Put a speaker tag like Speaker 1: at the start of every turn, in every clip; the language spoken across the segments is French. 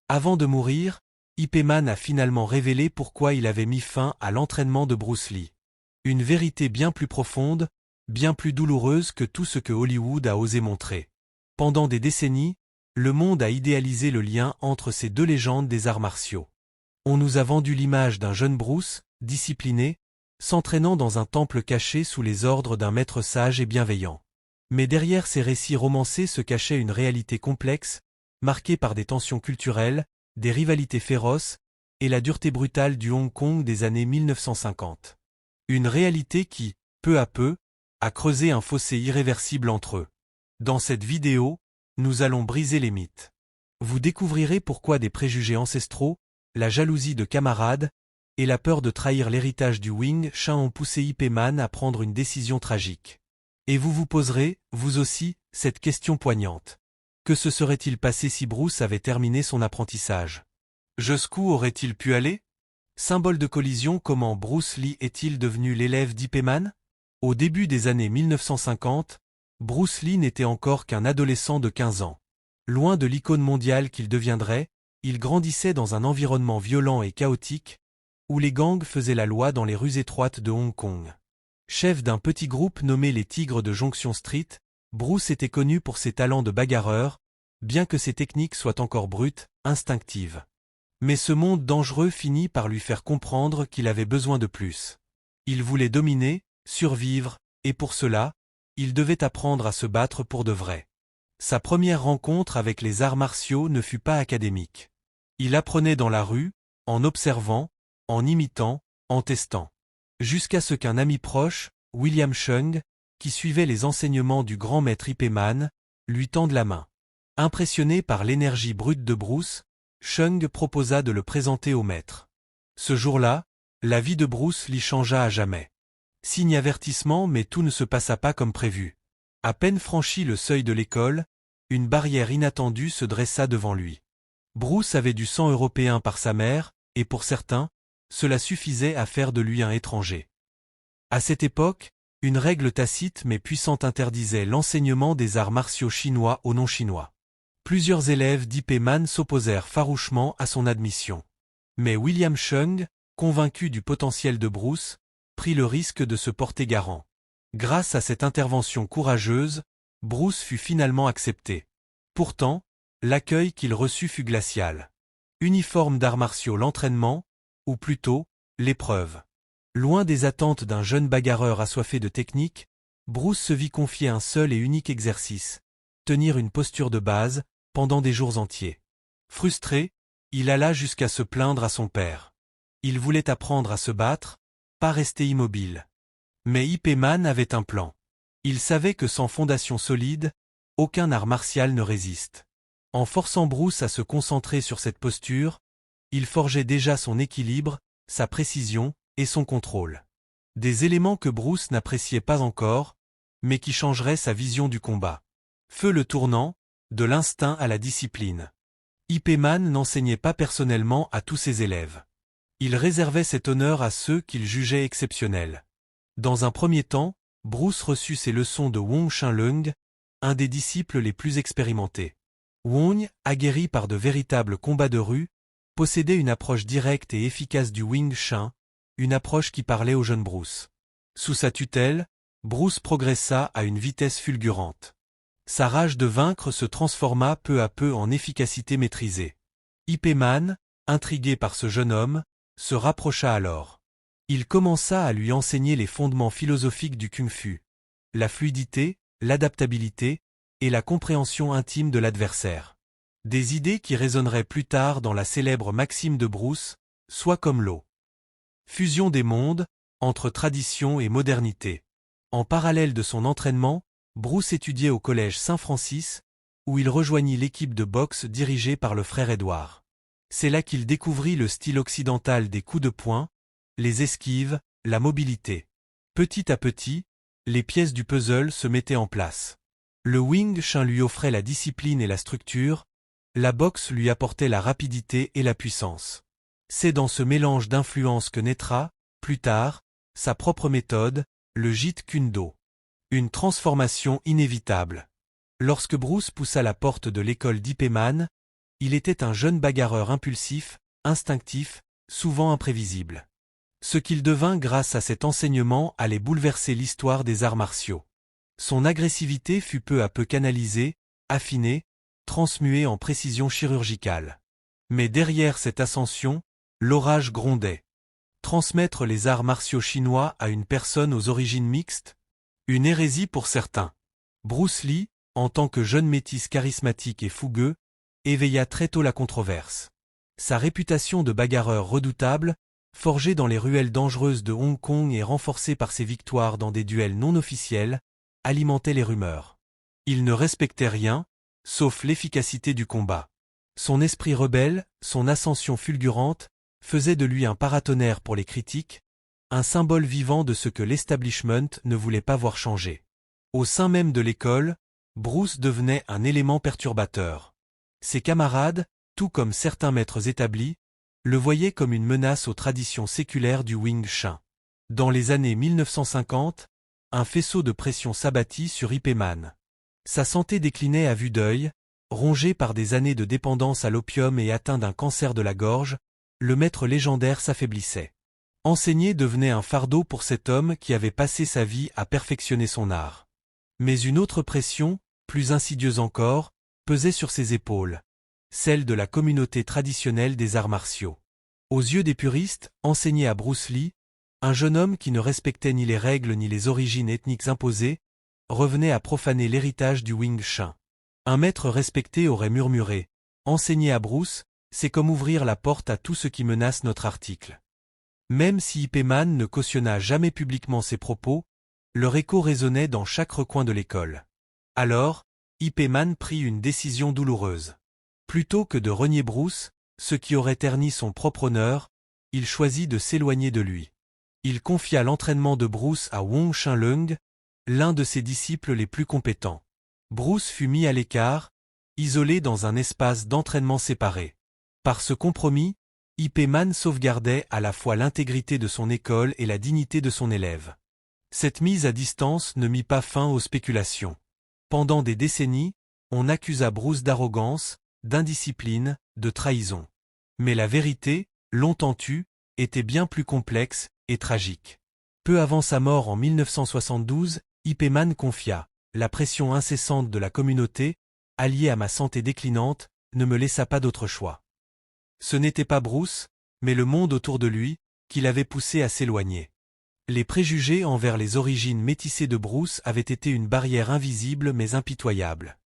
Speaker 1: Avant de mourir, Ip Man a finalement révélé pourquoi il avait mis fin à l'entraînement de Bruce Lee. Une vérité bien plus profonde, bien plus douloureuse que tout ce que Hollywood a osé montrer. Pendant des décennies, le monde a idéalisé le lien entre ces deux légendes des arts martiaux. On nous a vendu l'image d'un jeune Bruce, discipliné, s'entraînant dans un temple caché sous les ordres d'un maître sage et bienveillant. Mais derrière ces récits romancés se cachait une réalité complexe, marquée par des tensions culturelles, des rivalités féroces, et la dureté brutale du Hong Kong des années 1950. Une réalité qui, peu à peu, a creusé un fossé irréversible entre eux. Dans cette vidéo, nous allons briser les mythes. Vous découvrirez pourquoi des préjugés ancestraux, la jalousie de camarades, et la peur de trahir l'héritage du Wing Chun ont poussé Ip Man à prendre une décision tragique. Et vous vous poserez, vous aussi, cette question poignante. Que se serait-il passé si Bruce avait terminé son apprentissage? Jusqu'où aurait-il pu aller? Symbole de collision, comment Bruce Lee est-il devenu l'élève d'Ip Man? Au début des années 1950, Bruce Lee n'était encore qu'un adolescent de 15 ans. Loin de l'icône mondiale qu'il deviendrait, il grandissait dans un environnement violent et chaotique, où les gangs faisaient la loi dans les rues étroites de Hong Kong. Chef d'un petit groupe nommé les Tigres de Jonction Street, Bruce était connu pour ses talents de bagarreur, bien que ses techniques soient encore brutes, instinctives. Mais ce monde dangereux finit par lui faire comprendre qu'il avait besoin de plus. Il voulait dominer, survivre, et pour cela, il devait apprendre à se battre pour de vrai. Sa première rencontre avec les arts martiaux ne fut pas académique. Il apprenait dans la rue, en observant, en imitant, en testant. Jusqu'à ce qu'un ami proche, William Cheung, qui suivait les enseignements du grand maître Ip Man, lui tende la main. Impressionné par l'énergie brute de Bruce, Cheung proposa de le présenter au maître. Ce jour-là, la vie de Bruce Lee changea à jamais. Signe avertissement, mais tout ne se passa pas comme prévu. À peine franchi le seuil de l'école, une barrière inattendue se dressa devant lui. Bruce avait du sang européen par sa mère, et pour certains, cela suffisait à faire de lui un étranger. À cette époque, une règle tacite mais puissante interdisait l'enseignement des arts martiaux chinois aux non-chinois. Plusieurs élèves d'Ip Man s'opposèrent farouchement à son admission. Mais William Cheung, convaincu du potentiel de Bruce, prit le risque de se porter garant. Grâce à cette intervention courageuse, Bruce fut finalement accepté. Pourtant, l'accueil qu'il reçut fut glacial. Uniforme d'arts martiaux l'entraînement, ou plutôt, l'épreuve. Loin des attentes d'un jeune bagarreur assoiffé de technique, Bruce se vit confier un seul et unique exercice, tenir une posture de base, pendant des jours entiers. Frustré, il alla jusqu'à se plaindre à son père. Il voulait apprendre à se battre, pas rester immobile. Mais Ip Man avait un plan. Il savait que sans fondation solide, aucun art martial ne résiste. En forçant Bruce à se concentrer sur cette posture, il forgeait déjà son équilibre, sa précision et son contrôle. Des éléments que Bruce n'appréciait pas encore, mais qui changeraient sa vision du combat. Feu le tournant, de l'instinct à la discipline. Ip Man n'enseignait pas personnellement à tous ses élèves. Il réservait cet honneur à ceux qu'il jugeait exceptionnels. Dans un premier temps, Bruce reçut ses leçons de Wong Chun Leung, un des disciples les plus expérimentés. Wong, aguerri par de véritables combats de rue, possédait une approche directe et efficace du Wing Chun, une approche qui parlait au jeune Bruce. Sous sa tutelle, Bruce progressa à une vitesse fulgurante. Sa rage de vaincre se transforma peu à peu en efficacité maîtrisée. Ip Man, intrigué par ce jeune homme, se rapprocha alors. Il commença à lui enseigner les fondements philosophiques du kung-fu, la fluidité, l'adaptabilité et la compréhension intime de l'adversaire. Des idées qui résonneraient plus tard dans la célèbre maxime de Bruce, sois comme l'eau. Fusion des mondes, entre tradition et modernité. En parallèle de son entraînement, Bruce étudiait au collège Saint-Francis, où il rejoignit l'équipe de boxe dirigée par le frère Édouard. C'est là qu'il découvrit le style occidental des coups de poing, les esquives, la mobilité. Petit à petit, les pièces du puzzle se mettaient en place. Le Wing Chun lui offrait la discipline et la structure, la boxe lui apportait la rapidité et la puissance. C'est dans ce mélange d'influences que naîtra, plus tard, sa propre méthode, le Jeet Kune Do. Une transformation inévitable. Lorsque Bruce poussa la porte de l'école d'Ip Man, Il était un jeune bagarreur impulsif, instinctif, souvent imprévisible. Ce qu'il devint grâce à cet enseignement allait bouleverser l'histoire des arts martiaux. Son agressivité fut peu à peu canalisée, affinée, transmuée en précision chirurgicale. Mais derrière cette ascension, l'orage grondait. Transmettre les arts martiaux chinois à une personne aux origines mixtes? Une hérésie pour certains. Bruce Lee, en tant que jeune métis charismatique et fougueux, éveilla très tôt la controverse. Sa réputation de bagarreur redoutable, forgée dans les ruelles dangereuses de Hong Kong et renforcée par ses victoires dans des duels non officiels, alimentait les rumeurs. Il ne respectait rien, sauf l'efficacité du combat. Son esprit rebelle, son ascension fulgurante, faisaient de lui un paratonnerre pour les critiques, un symbole vivant de ce que l'establishment ne voulait pas voir changer. Au sein même de l'école, Bruce devenait un élément perturbateur. Ses camarades, tout comme certains maîtres établis, le voyaient comme une menace aux traditions séculaires du Wing Chun. Dans les années 1950, un faisceau de pression s'abattit sur Ip Man. Sa santé déclinait à vue d'œil, rongé par des années de dépendance à l'opium et atteint d'un cancer de la gorge, le maître légendaire s'affaiblissait. Enseigner devenait un fardeau pour cet homme qui avait passé sa vie à perfectionner son art. Mais une autre pression, plus insidieuse encore, pesait sur ses épaules, celle de la communauté traditionnelle des arts martiaux. Aux yeux des puristes, enseigner à Bruce Lee, un jeune homme qui ne respectait ni les règles ni les origines ethniques imposées, revenait à profaner l'héritage du Wing Chun. Un maître respecté aurait murmuré « Enseigner à Bruce, c'est comme ouvrir la porte à tout ce qui menace notre article ». Même si Ip Man ne cautionna jamais publiquement ses propos, leur écho résonnait dans chaque recoin de l'école. Alors, Ip Man prit une décision douloureuse. Plutôt que de renier Bruce, ce qui aurait terni son propre honneur, il choisit de s'éloigner de lui. Il confia l'entraînement de Bruce à Wong Shenlong, l'un de ses disciples les plus compétents. Bruce fut mis à l'écart, isolé dans un espace d'entraînement séparé. Par ce compromis, Ip Man sauvegardait à la fois l'intégrité de son école et la dignité de son élève. Cette mise à distance ne mit pas fin aux spéculations. Pendant des décennies, on accusa Bruce d'arrogance, d'indiscipline, de trahison. Mais la vérité, longtemps tue, était bien plus complexe et tragique. Peu avant sa mort en 1972, Ip Man confia « La pression incessante de la communauté, alliée à ma santé déclinante, ne me laissa pas d'autre choix. » Ce n'était pas Bruce, mais le monde autour de lui, qui l'avait poussé à s'éloigner. Les préjugés envers les origines métissées de Bruce avaient été une barrière invisible mais impitoyable.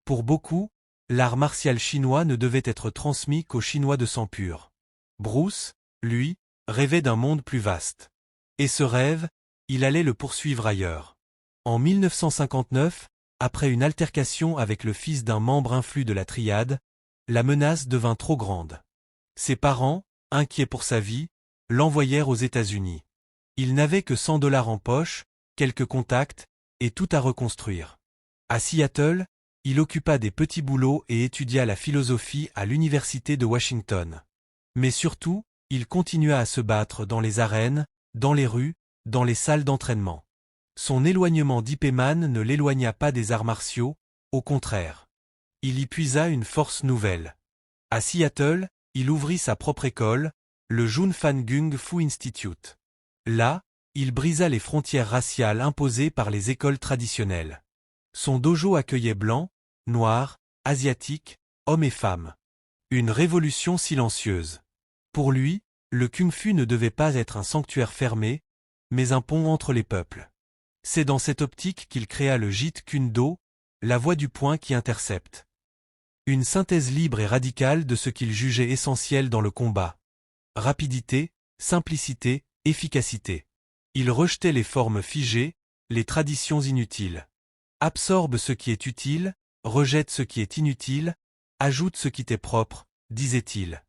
Speaker 1: Pour beaucoup, l'art martial chinois ne devait être transmis qu'aux Chinois de sang pur. Bruce, lui, rêvait d'un monde plus vaste. Et ce rêve, il allait le poursuivre ailleurs. En 1959, après une altercation avec le fils d'un membre influent de la triade, la menace devint trop grande. Ses parents, inquiets pour sa vie, l'envoyèrent aux États-Unis. Il n'avait que $100 en poche, quelques contacts, et tout à reconstruire. À Seattle, il occupa des petits boulots et étudia la philosophie à l'Université de Washington. Mais surtout, il continua à se battre dans les arènes, dans les rues, dans les salles d'entraînement. Son éloignement d'Ip Man ne l'éloigna pas des arts martiaux, au contraire. Il y puisa une force nouvelle. À Seattle, il ouvrit sa propre école, le Junfan Gung Fu Institute. Là, il brisa les frontières raciales imposées par les écoles traditionnelles. Son dojo accueillait blancs, noirs, asiatiques, hommes et femmes. Une révolution silencieuse. Pour lui, le kung-fu ne devait pas être un sanctuaire fermé, mais un pont entre les peuples. C'est dans cette optique qu'il créa le Jeet Kune Do, la voie du point qui intercepte. Une synthèse libre et radicale de ce qu'il jugeait essentiel dans le combat. Rapidité, simplicité, efficacité. Il rejetait les formes figées, les traditions inutiles. Absorbe ce qui est utile, rejette ce qui est inutile, ajoute ce qui t'est propre, disait-il.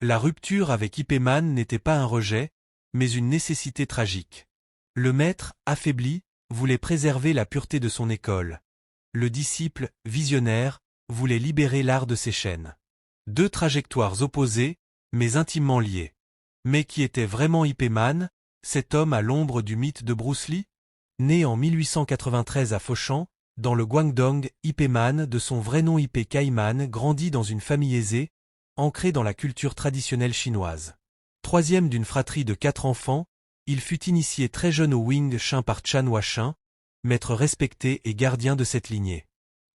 Speaker 1: La rupture avec Ip Man n'était pas un rejet, mais une nécessité tragique. Le maître, affaibli, voulait préserver la pureté de son école. Le disciple, visionnaire, voulait libérer l'art de ses chaînes. Deux trajectoires opposées, mais intimement liées. Mais qui était vraiment Ip Man, cet homme à l'ombre du mythe de Bruce Lee? Né en 1893 à Foshan, dans le Guangdong, Ip Man, de son vrai nom Ip Kai Man, grandit dans une famille aisée, ancré dans la culture traditionnelle chinoise. Troisième d'une fratrie de 4 enfants, il fut initié très jeune au Wing Chun par Chan Hua-Shin, maître respecté et gardien de cette lignée.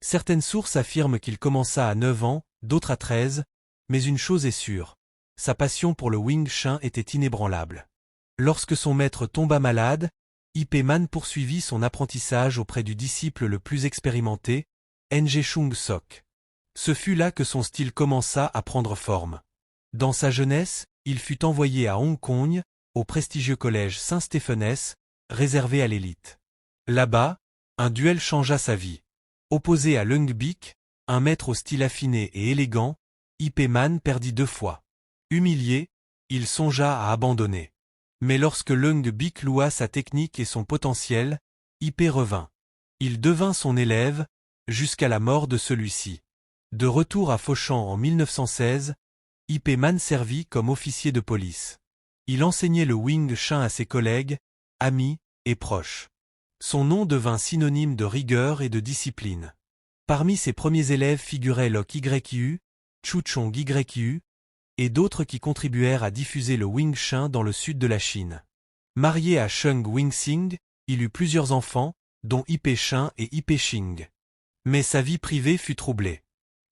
Speaker 1: Certaines sources affirment qu'il commença à 9 ans, d'autres à 13, mais une chose est sûre, sa passion pour le Wing Chun était inébranlable. Lorsque son maître tomba malade, Ip Man poursuivit son apprentissage auprès du disciple le plus expérimenté, Ng Chung Sok. Ce fut là que son style commença à prendre forme. Dans sa jeunesse, il fut envoyé à Hong Kong, au prestigieux collège Saint-Stéphanès, réservé à l'élite. Là-bas, un duel changea sa vie. Opposé à Leung Bik, un maître au style affiné et élégant, Ip Man perdit 2 fois. Humilié, il songea à abandonner. Mais lorsque Leung Bik loua sa technique et son potentiel, Ip revint. Il devint son élève, jusqu'à la mort de celui-ci. De retour à Foshan en 1916, Ip Man servit comme officier de police. Il enseignait le Wing Chun à ses collègues, amis et proches. Son nom devint synonyme de rigueur et de discipline. Parmi ses premiers élèves figuraient Lok Yu, Chu Chong Yu, et d'autres qui contribuèrent à diffuser le Wing Chun dans le sud de la Chine. Marié à Sheng Wing-Sing, il eut plusieurs enfants, dont Ip Shin et Ip Shing. Mais sa vie privée fut troublée.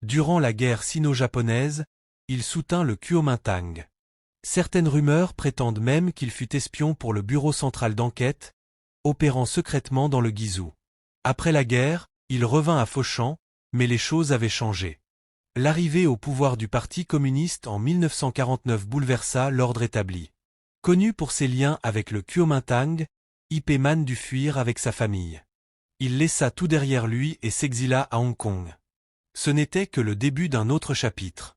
Speaker 1: Durant la guerre sino-japonaise, il soutint le Kuomintang. Certaines rumeurs prétendent même qu'il fut espion pour le Bureau central d'enquête, opérant secrètement dans le Guizhou. Après la guerre, il revint à Foshan, mais les choses avaient changé. L'arrivée au pouvoir du Parti communiste en 1949 bouleversa l'ordre établi. Connu pour ses liens avec le Kuomintang, Ip Man dut fuir avec sa famille. Il laissa tout derrière lui et s'exila à Hong Kong. Ce n'était que le début d'un autre chapitre.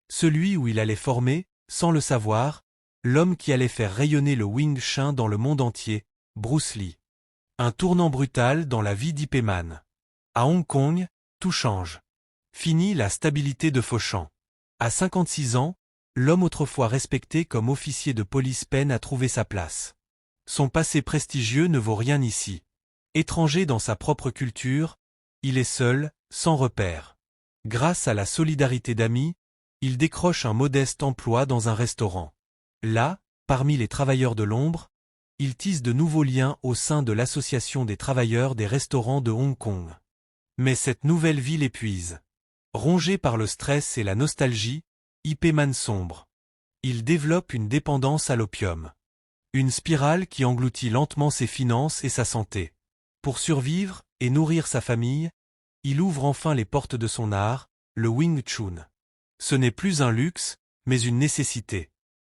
Speaker 1: Celui où il allait former, sans le savoir, l'homme qui allait faire rayonner le Wing Chun dans le monde entier, Bruce Lee. Un tournant brutal dans la vie d'Ip Man. À Hong Kong, tout change. Fini la stabilité de Foshan. À 56 ans, l'homme autrefois respecté comme officier de police peine à trouver sa place. Son passé prestigieux ne vaut rien ici. Étranger dans sa propre culture, il est seul, sans repère. Grâce à la solidarité d'amis, il décroche un modeste emploi dans un restaurant. Là, parmi les travailleurs de l'ombre, il tisse de nouveaux liens au sein de l'Association des travailleurs des restaurants de Hong Kong. Mais cette nouvelle vie l'épuise. Rongé par le stress et la nostalgie, Ip Man sombre. Il développe une dépendance à l'opium. Une spirale qui engloutit lentement ses finances et sa santé. Pour survivre et nourrir sa famille, il ouvre enfin les portes de son art, le Wing Chun. Ce n'est plus un luxe, mais une nécessité.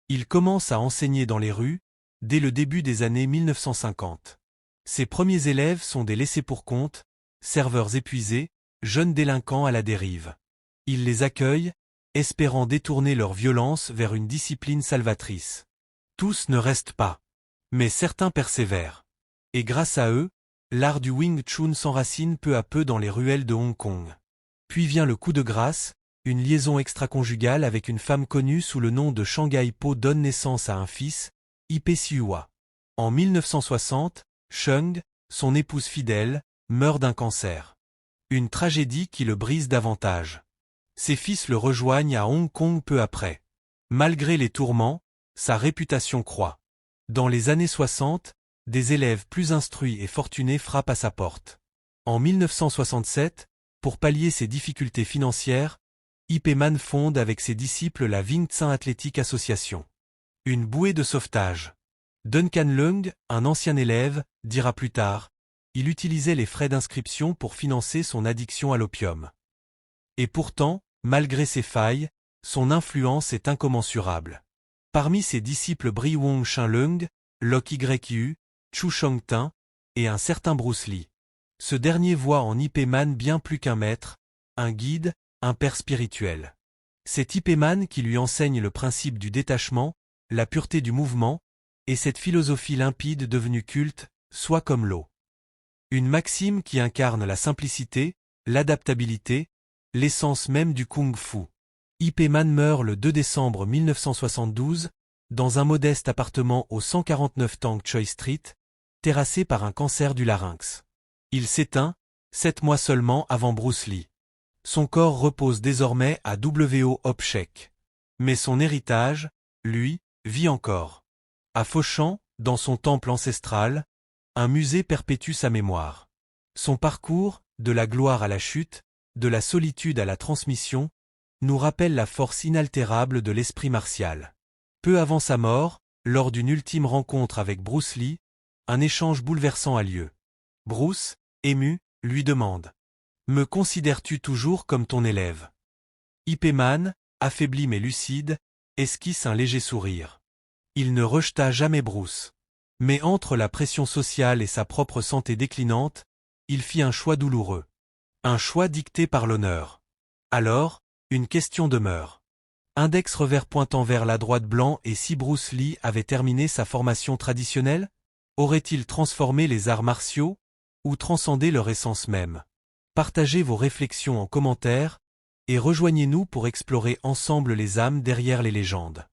Speaker 1: Il commence à enseigner dans les rues, dès le début des années 1950. Ses premiers élèves sont des laissés-pour-compte, serveurs épuisés, jeunes délinquants à la dérive. Il les accueille, espérant détourner leur violence vers une discipline salvatrice. Tous ne restent pas. Mais certains persévèrent. Et grâce à eux, l'art du Wing Chun s'enracine peu à peu dans les ruelles de Hong Kong. Puis vient le coup de grâce, une liaison extra-conjugale avec une femme connue sous le nom de Shanghai Po donne naissance à un fils, Ip Siua. En 1960, Sheng, son épouse fidèle, meurt d'un cancer. Une tragédie qui le brise davantage. Ses fils le rejoignent à Hong Kong peu après. Malgré les tourments, sa réputation croît. Dans les années 60, des élèves plus instruits et fortunés frappent à sa porte. En 1967, pour pallier ses difficultés financières, Ip Man fonde avec ses disciples la Wing Tsin Athletic Association. Une bouée de sauvetage. Duncan Leung, un ancien élève, dira plus tard, il utilisait les frais d'inscription pour financer son addiction à l'opium. Et pourtant, malgré ses failles, son influence est incommensurable. Parmi ses disciples brillent Wong Shin Leung, Lok Yu, Chu Chong Tin, et un certain Bruce Lee. Ce dernier voit en Ip Man bien plus qu'un maître, un guide, un père spirituel. C'est Ip Man qui lui enseigne le principe du détachement, la pureté du mouvement, et cette philosophie limpide devenue culte, soit comme l'eau. Une maxime qui incarne la simplicité, l'adaptabilité, l'essence même du kung-fu. Ip Man meurt le 2 décembre 1972, dans un modeste appartement au 149 Tang Choi Street, terrassé par un cancer du larynx. Il s'éteint, 7 mois seulement avant Bruce Lee. Son corps repose désormais à W.O. Hopshek. Mais son héritage, lui, vit encore. À Fauchamp, dans son temple ancestral, un musée perpétue sa mémoire. Son parcours, de la gloire à la chute, de la solitude à la transmission, nous rappelle la force inaltérable de l'esprit martial. Peu avant sa mort, lors d'une ultime rencontre avec Bruce Lee, un échange bouleversant a lieu. Bruce, ému, lui demande « Me considères-tu toujours comme ton élève ?» Ip Man, affaibli mais lucide, esquisse un léger sourire. Il ne rejeta jamais Bruce. Mais entre la pression sociale et sa propre santé déclinante, il fit un choix douloureux. Un choix dicté par l'honneur. Alors, une question demeure. Index revers pointant vers la droite blanc, et si Bruce Lee avait terminé sa formation traditionnelle? Aurait-il transformé les arts martiaux? Ou transcendé leur essence même? Partagez vos réflexions en commentaire, et rejoignez-nous pour explorer ensemble les âmes derrière les légendes.